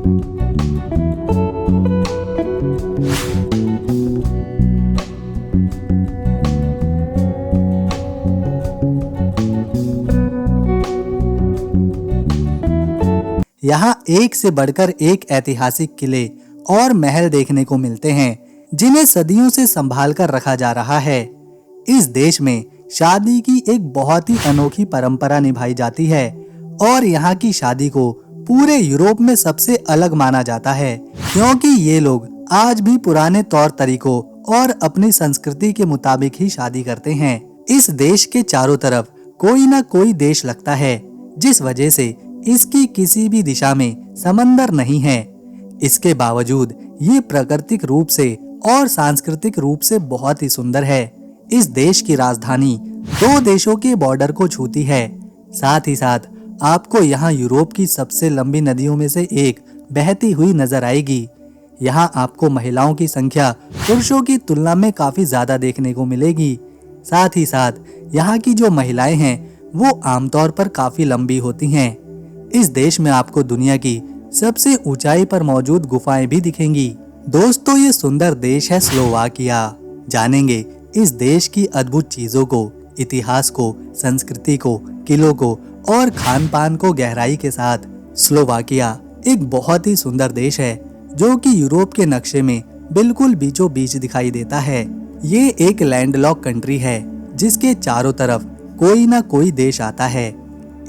यहाँ एक से बढ़कर एक ऐतिहासिक किले और महल देखने को मिलते हैं, जिन्हें सदियों से संभाल कर रखा जा रहा है। इस देश में शादी की एक बहुत ही अनोखी परंपरा निभाई जाती है और यहाँ की शादी को पूरे यूरोप में सबसे अलग माना जाता है, क्योंकि ये लोग आज भी पुराने तौर तरीकों और अपनी संस्कृति के मुताबिक ही शादी करते हैं। इस देश के चारों तरफ कोई ना कोई देश लगता है, जिस वजह से इसकी किसी भी दिशा में समंदर नहीं है। इसके बावजूद ये प्राकृतिक रूप से और सांस्कृतिक रूप से बहुत ही सुंदर है। इस देश की राजधानी दो देशों के बॉर्डर को छूती है। साथ ही साथ आपको यहाँ यूरोप की सबसे लंबी नदियों में से एक बहती हुई नजर आएगी। यहाँ आपको महिलाओं की संख्या पुरुषों की तुलना में काफी ज्यादा देखने को मिलेगी। साथ ही साथ यहाँ की जो महिलाएं हैं वो आमतौर पर काफी लंबी होती हैं। इस देश में आपको दुनिया की सबसे ऊंचाई पर मौजूद गुफाएं भी दिखेंगी। दोस्तों, ये सुंदर देश है स्लोवाकिया। जानेंगे इस देश की अद्भुत चीजों को, इतिहास को, संस्कृति को, किलों को और खान पान को गहराई के साथ। स्लोवाकिया एक बहुत ही सुंदर देश है जो कि यूरोप के नक्शे में बिल्कुल बीचों बीच दिखाई देता है। ये एक लैंडलॉक कंट्री है जिसके चारों तरफ कोई ना कोई देश आता है।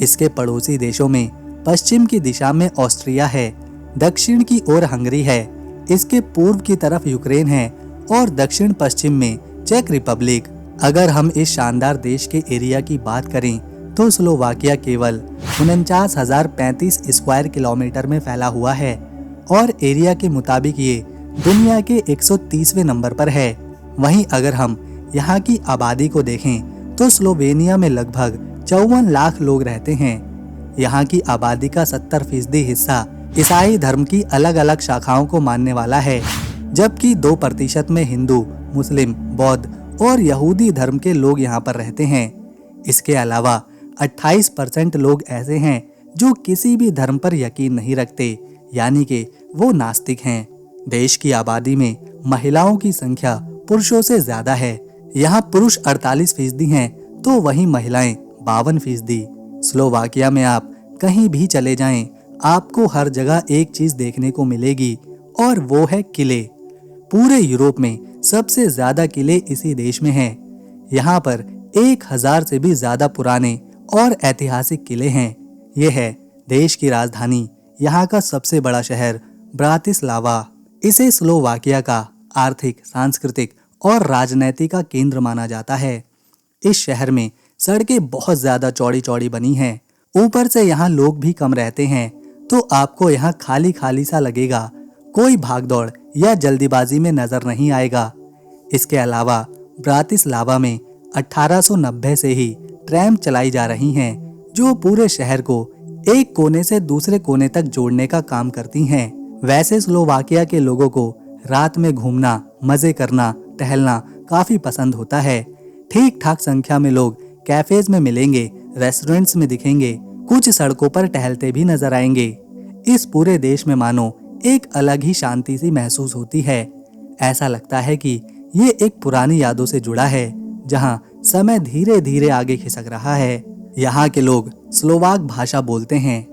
इसके पड़ोसी देशों में पश्चिम की दिशा में ऑस्ट्रिया है, दक्षिण की ओर हंगरी है, इसके पूर्व की तरफ यूक्रेन है और दक्षिण पश्चिम में चेक रिपब्लिक। अगर हम इस शानदार देश के एरिया की बात करें तो स्लोवाकिया केवल 49,035 स्क्वायर किलोमीटर में फैला हुआ है और एरिया के मुताबिक ये दुनिया के 130वें नंबर पर है। वहीं अगर हम यहाँ की आबादी को देखें तो स्लोवेनिया में लगभग 54 लाख लोग रहते हैं। यहाँ की आबादी का 70% हिस्सा ईसाई धर्म की अलग अलग शाखाओं को मानने वाला है, जबकि 2% में हिंदू, मुस्लिम, बौद्ध और यहूदी धर्म के लोग यहाँ पर रहते हैं। इसके अलावा 28% लोग ऐसे हैं जो किसी भी धर्म पर यकीन नहीं रखते, यानी कि वो नास्तिक हैं। देश की आबादी में महिलाओं की संख्या पुरुषों से ज्यादा है। यहाँ पुरुष 48% हैं तो वहीं महिलाएं 52%। स्लोवाकिया में आप कहीं भी चले जाएं, आपको हर जगह एक चीज देखने को मिलेगी और वो है किले। पूरे यूरोप में सबसे ज्यादा किले इसी देश में हैं। यहाँ पर 1000 से भी ज्यादा पुराने और ऐतिहासिक किले हैं। ये है देश की राजधानी, यहाँ का सबसे बड़ा शहर ब्रातिस्लावा। इसे स्लोवाकिया का आर्थिक, सांस्कृतिक और राजनीति का केंद्र माना जाता है। इस शहर में सड़कें बहुत ज्यादा चौड़ी चौड़ी बनी हैं। ऊपर से यहाँ लोग भी कम रहते हैं, तो आपको यहाँ खाली खाली सा लगेगा। कोई भागदौड़ या जल्दीबाजी में नजर नहीं आएगा। इसके अलावा ब्रातिस्लावा में 1890 से ही ट्रैम चलाई जा रही हैं, जो पूरे शहर को एक कोने से दूसरे कोने तक जोड़ने का काम करती हैं। वैसे स्लोवाकिया के लोगों को रात में घूमना, मजे करना, टहलना काफी पसंद होता है। ठीक ठाक संख्या में लोग कैफेज में मिलेंगे, रेस्टोरेंट्स में दिखेंगे, कुछ सड़कों पर टहलते भी नजर आएंगे। इस पूरे देश में मानो एक अलग ही शांति सी महसूस होती है। ऐसा लगता है कि ये एक पुरानी यादों से जुड़ा है, जहाँ समय धीरे धीरे आगे खिसक रहा है। यहाँ के लोग स्लोवाक भाषा बोलते हैं।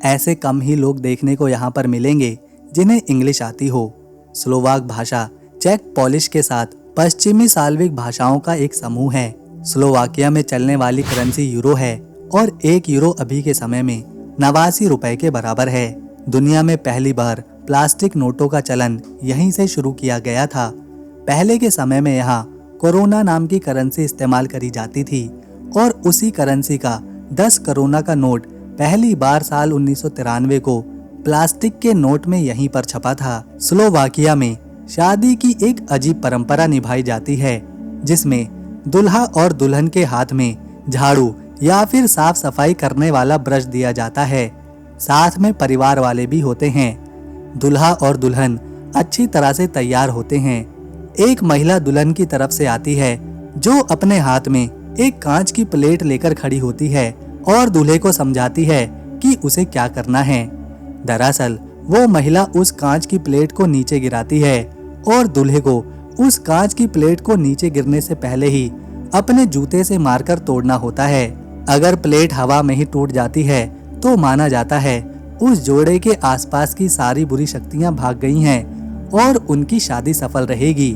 ऐसे कम ही लोग देखने को यहाँ पर मिलेंगे जिन्हें इंग्लिश आती हो। स्लोवाक भाषा चेक पोलिश के साथ पश्चिमी साल्विक भाषाओं का एक समूह है। स्लोवाकिया में चलने वाली करेंसी यूरो है और 1 यूरो अभी के समय में 89 रुपए के बराबर है। दुनिया में पहली बार प्लास्टिक नोटों का चलन यहीं से शुरू किया गया था। पहले के समय में यहाँ कोरोना नाम की करेंसी इस्तेमाल करी जाती थी और उसी करेंसी का 10 कोरोना का नोट पहली बार साल 1993 को प्लास्टिक के नोट में यहीं पर छपा था। स्लोवाकिया में शादी की एक अजीब परंपरा निभाई जाती है, जिसमें दुल्हा और दुल्हन के हाथ में झाड़ू या फिर साफ सफाई करने वाला ब्रश दिया जाता है। साथ में परिवार वाले भी होते हैं। दुल्हा और दुल्हन अच्छी तरह से तैयार होते हैं। एक महिला दुल्हन की तरफ से आती है, जो अपने हाथ में एक कांच की प्लेट लेकर खड़ी होती है और दूल्हे को समझाती है कि उसे क्या करना है। दरअसल वो महिला उस कांच की प्लेट को नीचे गिराती है और दूल्हे को उस कांच की प्लेट को नीचे गिरने से पहले ही अपने जूते से मारकर तोड़ना होता है। अगर प्लेट हवा में ही टूट जाती है तो माना जाता है उस जोड़े के आसपास की सारी बुरी शक्तियां भाग गई हैं और उनकी शादी सफल रहेगी।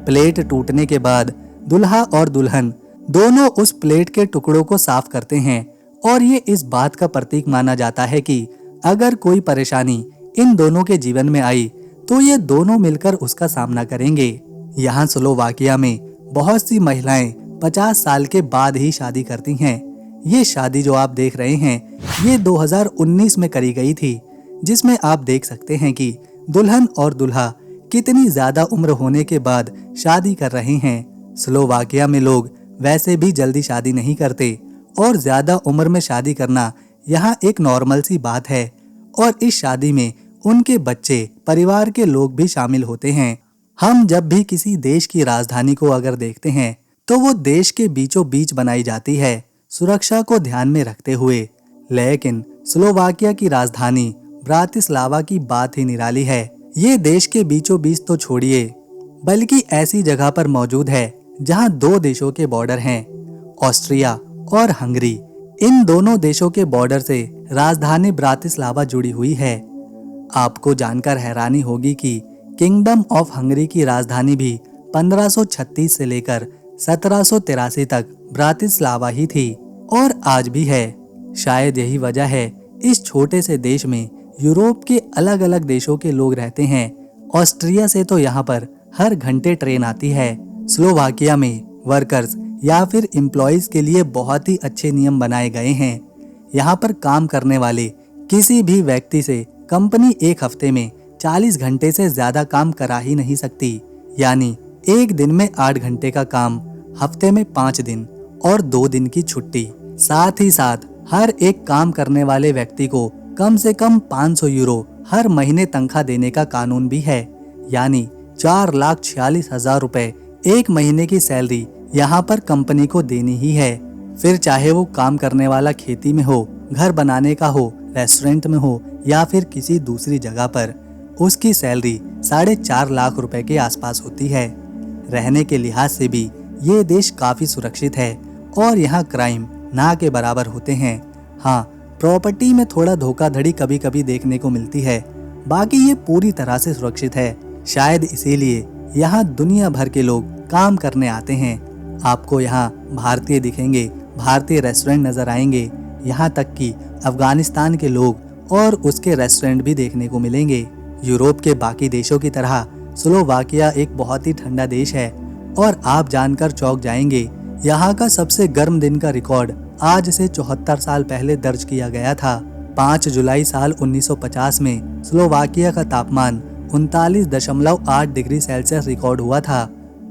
प्लेट टूटने के बाद दुल्हा और दुल्हन दोनों उस प्लेट के टुकड़ों को साफ करते हैं और ये इस बात का प्रतीक माना जाता है कि अगर कोई परेशानी इन दोनों के जीवन में आई तो ये दोनों मिलकर उसका सामना करेंगे। यहाँ स्लोवाकिया में बहुत सी महिलाएं 50 साल के बाद ही शादी करती हैं। ये शादी जो आप देख रहे हैं ये 2019 में करी गई थी, जिसमें आप देख सकते हैं कि दुल्हन और दूल्हा कितनी ज्यादा उम्र होने के बाद शादी कर रहे हैं। स्लोवाकिया में लोग वैसे भी जल्दी शादी नहीं करते और ज्यादा उम्र में शादी करना यहाँ एक नॉर्मल सी बात है और इस शादी में उनके बच्चे, परिवार के लोग भी शामिल होते हैं। हम जब भी किसी देश की राजधानी को अगर देखते हैं तो वो देश के बीचों बीच बनाई जाती है, सुरक्षा को ध्यान में रखते हुए। लेकिन स्लोवाकिया की राजधानी ब्रातिस्लावा की बात ही निराली है। ये देश के बीचों बीच तो छोड़िए, बल्कि ऐसी जगह पर मौजूद है जहां दो देशों के बॉर्डर हैं, ऑस्ट्रिया और हंगरी। इन दोनों देशों के बॉर्डर से राजधानी ब्रातिस्लावा जुड़ी हुई है। आपको जानकर हैरानी होगी कि किंगडम ऑफ हंगरी की राजधानी भी 1536 से लेकर 1783 तक ब्रातिस्लावा ही थी और आज भी है। शायद यही वजह है इस छोटे से देश में यूरोप के अलग अलग देशों के लोग रहते हैं। ऑस्ट्रिया से तो यहाँ पर हर घंटे ट्रेन आती है। स्लोवाकिया में वर्कर्स या फिर एम्प्लॉइज के लिए बहुत ही अच्छे नियम बनाए गए हैं। यहाँ पर काम करने वाले किसी भी व्यक्ति से कंपनी एक हफ्ते में 40 घंटे से ज्यादा काम करा ही नहीं सकती। यानी एक दिन में 8 घंटे का काम, हफ्ते में 5 दिन और 2 दिन की छुट्टी। साथ ही साथ हर एक काम करने वाले व्यक्ति को कम से कम 500 यूरो हर महीने तनख्वाह देने का कानून भी है। यानी 4,46,000 रुपए एक महीने की सैलरी यहाँ पर कंपनी को देनी ही है। फिर चाहे वो काम करने वाला खेती में हो, घर बनाने का हो, रेस्टोरेंट में हो या फिर किसी दूसरी जगह पर, उसकी सैलरी 4.5 लाख रुपए के आसपास होती है। रहने के लिहाज से भी ये देश काफी सुरक्षित है और यहाँ क्राइम ना के बराबर होते हैं। हाँ, प्रॉपर्टी में थोड़ा धोखाधड़ी कभी कभी देखने को मिलती है, बाकी ये पूरी तरह से सुरक्षित है। शायद इसीलिए यहाँ दुनिया भर के लोग काम करने आते हैं। आपको यहाँ भारतीय दिखेंगे, भारतीय रेस्टोरेंट नजर आएंगे, यहाँ तक कि अफगानिस्तान के लोग और उसके रेस्टोरेंट भी देखने को मिलेंगे। यूरोप के बाकी देशों की तरह स्लोवाकिया एक बहुत ही ठंडा देश है और आप जानकर चौंक जाएंगे, यहाँ का सबसे गर्म दिन का रिकॉर्ड आज से 74 साल पहले दर्ज किया गया था। 5 जुलाई साल 1950 में स्लोवाकिया का तापमान 39.8 डिग्री सेल्सियस रिकॉर्ड हुआ था,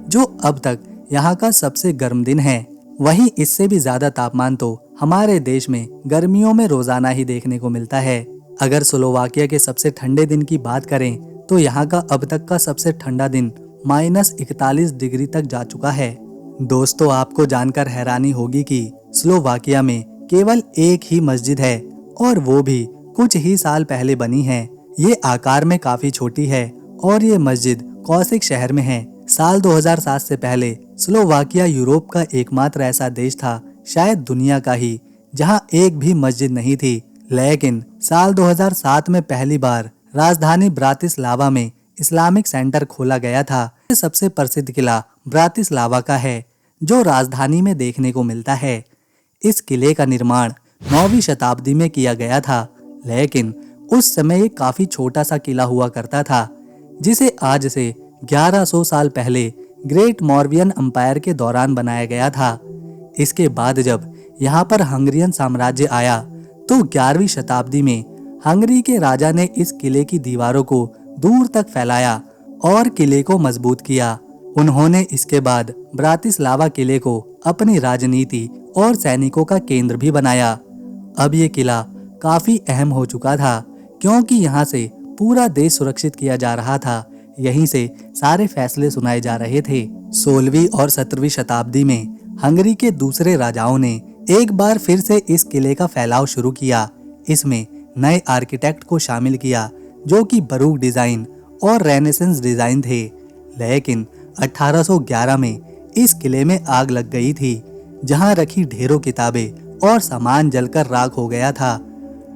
जो अब तक यहाँ का सबसे गर्म दिन है। वहीं इससे भी ज्यादा तापमान तो हमारे देश में गर्मियों में रोजाना ही देखने को मिलता है। अगर स्लोवाकिया के सबसे ठंडे दिन की बात करें तो यहाँ का अब तक का सबसे ठंडा दिन -41 डिग्री तक जा चुका है। दोस्तों, आपको जानकर हैरानी होगी कि स्लोवाकिया में केवल एक ही मस्जिद है और वो भी कुछ ही साल पहले बनी है। ये आकार में काफी छोटी है और ये मस्जिद कौसिक शहर में है। साल 2007 से पहले स्लोवाकिया यूरोप का एकमात्र ऐसा देश था, शायद दुनिया का ही, जहां एक भी मस्जिद नहीं थी। लेकिन साल 2007 में पहली बार राजधानी ब्रातिस्लावा में इस्लामिक सेंटर खोला गया था। सबसे प्रसिद्ध किला ब्रातिस्लावा का है, जो राजधानी में देखने को मिलता है। इस किले का निर्माण 9वीं शताब्दी में किया गया था, लेकिन उस समय ये काफी छोटा सा किला हुआ करता था, जिसे आज से 1100 साल पहले ग्रेट मॉर्वियन एम्पायर के दौरान बनाया गया था। इसके बाद जब यहाँ पर हंगरियन साम्राज्य आया तो 11वीं शताब्दी में हंगरी के राजा ने इस किले की दीवारों को दूर तक फैलाया और किले को मजबूत किया। उन्होंने इसके बाद ब्रातिस्लावा किले को अपनी राजनीति और सैनिकों का केंद्र भी बनाया। अब ये किला काफी अहम हो चुका था, क्योंकि यहाँ से पूरा देश सुरक्षित किया जा रहा था। यहीं से सारे फैसले सुनाए जा रहे थे। 16वीं और 17वीं शताब्दी में हंगरी के दूसरे राजाओं ने एक बार फिर से इस किले का फैलाव शुरू किया। इसमें नए आर्किटेक्ट को शामिल किया, जो कि बरूक डिजाइन और रेनेसेंस डिजाइन थे। लेकिन 1811 में इस किले में आग लग गई थी, जहां रखी ढेरों किताबें और सामान जलकर राख हो गया था।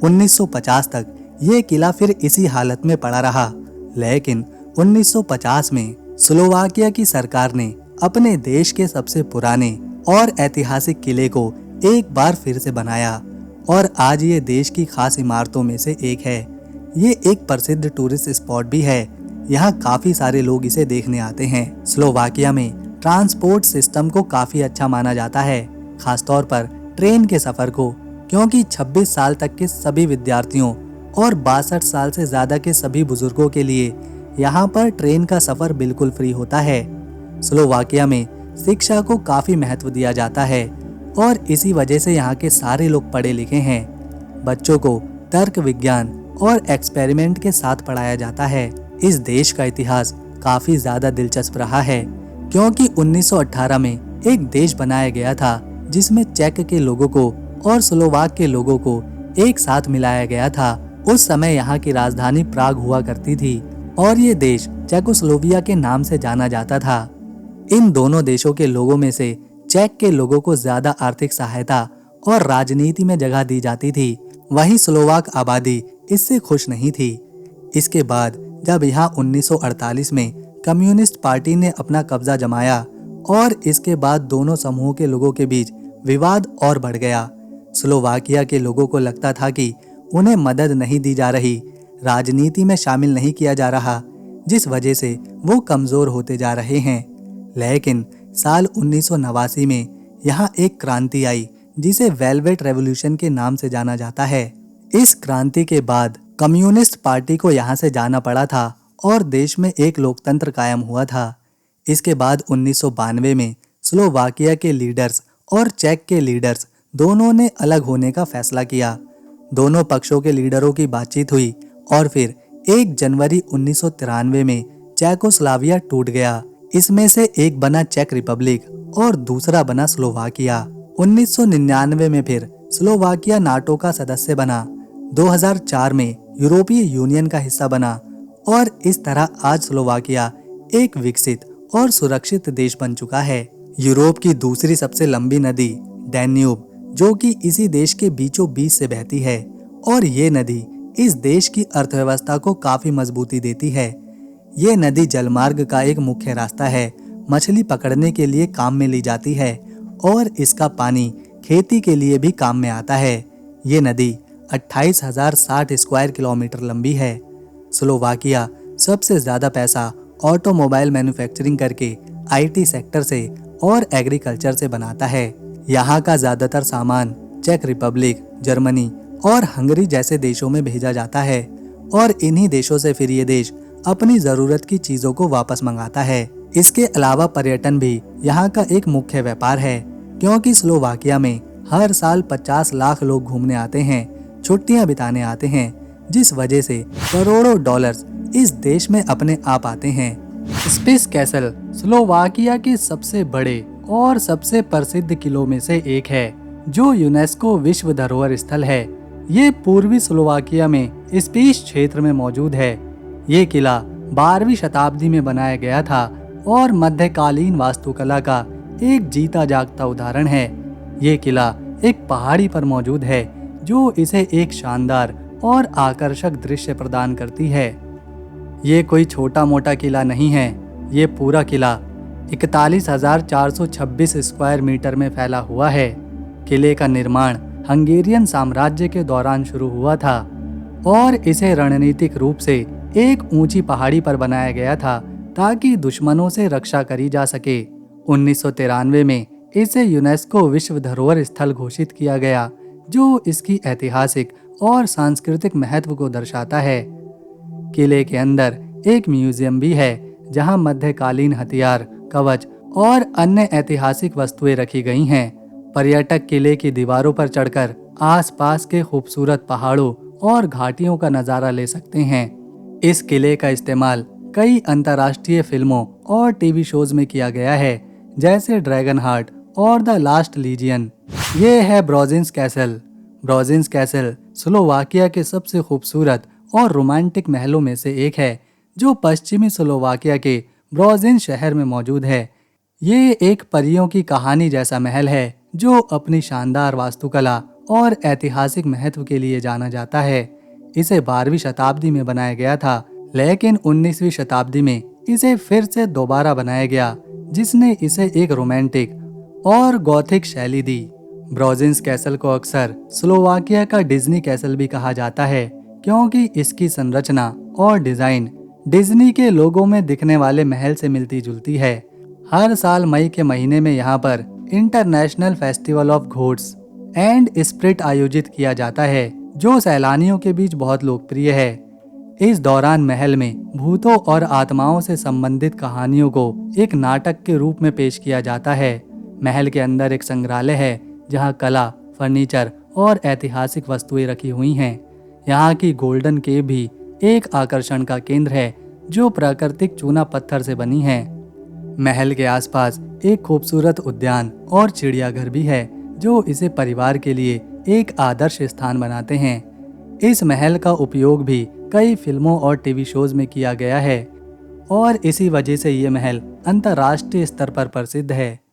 1950 तक ये किला फिर इसी हालत में पड़ा रहा, लेकिन 1950 में स्लोवाकिया की सरकार ने अपने देश के सबसे पुराने और ऐतिहासिक किले को एक बार फिर से बनाया और आज ये देश की खास इमारतों में से एक है। ये एक प्रसिद्ध टूरिस्ट स्पॉट भी है। यहाँ काफी सारे लोग इसे देखने आते हैं। स्लोवाकिया में ट्रांसपोर्ट सिस्टम को काफी अच्छा माना जाता है, खासतौर पर ट्रेन के सफर को, क्योंकि 26 साल तक के सभी विद्यार्थियों और 62 साल से ज्यादा के सभी बुजुर्गों के लिए यहाँ पर ट्रेन का सफर बिल्कुल फ्री होता है। स्लोवाकिया में शिक्षा को काफी महत्व दिया जाता है और इसी वजह से यहाँ के सारे लोग पढ़े लिखे हैं। बच्चों को तर्क विज्ञान और एक्सपेरिमेंट के साथ पढ़ाया जाता है। इस देश का इतिहास काफी ज्यादा दिलचस्प रहा है, क्योंकि 1918 में एक देश बनाया गया था जिसमें चेक के लोगों को और स्लोवाक के लोगों को एक साथ मिलाया गया था। उस समय यहाँ की राजधानी प्राग हुआ करती थी और ये देश चेकोस्लोविया के नाम से जाना जाता था। इन दोनों देशों के लोगों में से चेक के लोगों को ज्यादा आर्थिक सहायता और राजनीति में जगह दी जाती थी, वहीं स्लोवाक आबादी इससे खुश नहीं थी। इसके बाद जब यहाँ 1948 में कम्युनिस्ट पार्टी ने अपना कब्जा जमाया और इसके बाद दोनों समूहों के लोगों के बीच विवाद और बढ़ गया। स्लोवाकिया के लोगों को लगता था कि उन्हें मदद नहीं दी जा रही, राजनीति में शामिल नहीं किया जा रहा, जिस वजह से वो कमजोर होते जा रहे हैं। लेकिन साल 1989 में यहाँ एक क्रांति आई जिसे वेलवेट रेवोल्यूशन के नाम से जाना जाता है। इस क्रांति के बाद कम्युनिस्ट पार्टी को यहाँ से जाना पड़ा था और देश में एक लोकतंत्र कायम हुआ था। इसके बाद 1992 में स्लोवाकिया के लीडर्स और चेक के लीडर्स दोनों ने अलग होने का फैसला किया। दोनों पक्षों के लीडरों की बातचीत हुई और फिर 1 जनवरी 1993 में चेकोस्लोवाकिया टूट गया। इसमें से एक बना चेक रिपब्लिक और दूसरा बना स्लोवाकिया। 1999 में फिर स्लोवाकिया नाटो का सदस्य बना। 2004 में यूरोपीय यूनियन का हिस्सा बना और इस तरह आज स्लोवाकिया एक विकसित और सुरक्षित देश बन चुका है। यूरोप की दूसरी सबसे लंबी नदी डैन्यूब, जो कि इसी देश के बीचों बीच से बहती है, और ये नदी इस देश की अर्थव्यवस्था को काफी मजबूती देती है। ये नदी जलमार्ग का एक मुख्य रास्ता है, मछली पकड़ने के लिए काम में ली जाती है और इसका पानी खेती के लिए भी काम में आता है। ये नदी 28,060 स्क्वायर किलोमीटर लंबी है। स्लोवाकिया सबसे ज्यादा पैसा ऑटोमोबाइल मैन्युफैक्चरिंग करके आईटी सेक्टर से और एग्रीकल्चर से बनाता है। यहाँ का ज्यादातर सामान चेक रिपब्लिक, जर्मनी और हंगरी जैसे देशों में भेजा जाता है और इन्हीं देशों से फिर ये देश अपनी जरूरत की चीजों को वापस मंगाता है। इसके अलावा पर्यटन भी यहाँ का एक मुख्य व्यापार है, क्योंकि स्लोवाकिया में हर साल 50 लाख लोग घूमने आते हैं, छुट्टियां बिताने आते हैं, जिस वजह से करोड़ों डॉलर्स इस देश में अपने आप आते हैं। स्पिस कैसल स्लोवाकिया के सबसे बड़े और सबसे प्रसिद्ध किलों में से एक है, जो यूनेस्को विश्व धरोहर स्थल है। ये पूर्वी स्लोवाकिया में स्पिस क्षेत्र में मौजूद है। ये किला 12वीं शताब्दी में बनाया गया था और मध्यकालीन वास्तुकला का एक जीता जागता उदाहरण है। ये किला एक पहाड़ी पर मौजूद है, जो इसे एक शानदार और आकर्षक दृश्य प्रदान करती है। ये कोई छोटा मोटा किला नहीं है। ये पूरा किला 41,426 स्क्वायर मीटर में फैला हुआ है। किले का निर्माण हंगेरियन साम्राज्य के दौरान शुरू हुआ था और इसे रणनीतिक रूप से एक ऊंची पहाड़ी पर बनाया गया था ताकि दुश्मनों से रक्षा करी जा सके। 1993 में इसे यूनेस्को विश्व धरोहर स्थल घोषित किया गया, जो इसकी ऐतिहासिक और सांस्कृतिक महत्व को दर्शाता है। किले के अंदर एक म्यूजियम भी है, जहां मध्यकालीन हथियार, कवच और अन्य ऐतिहासिक वस्तुएं रखी गई हैं। पर्यटक किले की दीवारों पर चढ़कर आसपास के खूबसूरत पहाड़ों और घाटियों का नजारा ले सकते हैं। इस किले का इस्तेमाल कई अंतर्राष्ट्रीय फिल्मों और टीवी शोज में किया गया है, जैसे ड्रैगन हार्ट और द लास्ट लीजियन। ये है ब्रोजिन्स कैसल। ब्रोजिन्स कैसल स्लोवाकिया के सबसे खूबसूरत और रोमांटिक महलों में से एक है, जो पश्चिमी स्लोवाकिया के ब्रोजिन शहर में मौजूद है। ये एक परियों की कहानी जैसा महल है, जो अपनी शानदार वास्तुकला और ऐतिहासिक महत्व के लिए जाना जाता है। इसे 12वीं शताब्दी में बनाया गया था, लेकिन 19वीं शताब्दी में इसे फिर से दोबारा बनाया गया, जिसने इसे एक रोमांटिक और गॉथिक शैली दी। ब्रोजिन्स कैसल को अक्सर स्लोवाकिया का डिज्नी कैसल भी कहा जाता है, क्योंकि इसकी संरचना और डिजाइन डिज्नी के लोगों में दिखने वाले महल से मिलती जुलती है। हर साल मई के महीने में यहाँ पर international festival of gods and spirit आयोजित किया जाता है, जो सैलानियों के बीच बहुत लोकप्रिय है। इस दौरान महल में भूतों और आत्माओं से संबंधित कहानियों को एक नाटक के रूप में पेश किया जाता है। महल के अंदर एक संग्रहालय है, जहां कला, फर्नीचर और ऐतिहासिक वस्तुएं रखी हुई हैं। यहाँ की गोल्डन केव भी एक आकर्षण का केंद्र है, जो प्राकृतिक चूना पत्थर से बनी है। महल के आसपास एक खूबसूरत उद्यान और चिड़ियाघर भी है, जो इसे परिवार के लिए एक आदर्श स्थान बनाते हैं। इस महल का उपयोग भी कई फिल्मों और टीवी शोज में किया गया है और इसी वजह से ये महल अंतर्राष्ट्रीय स्तर पर प्रसिद्ध है।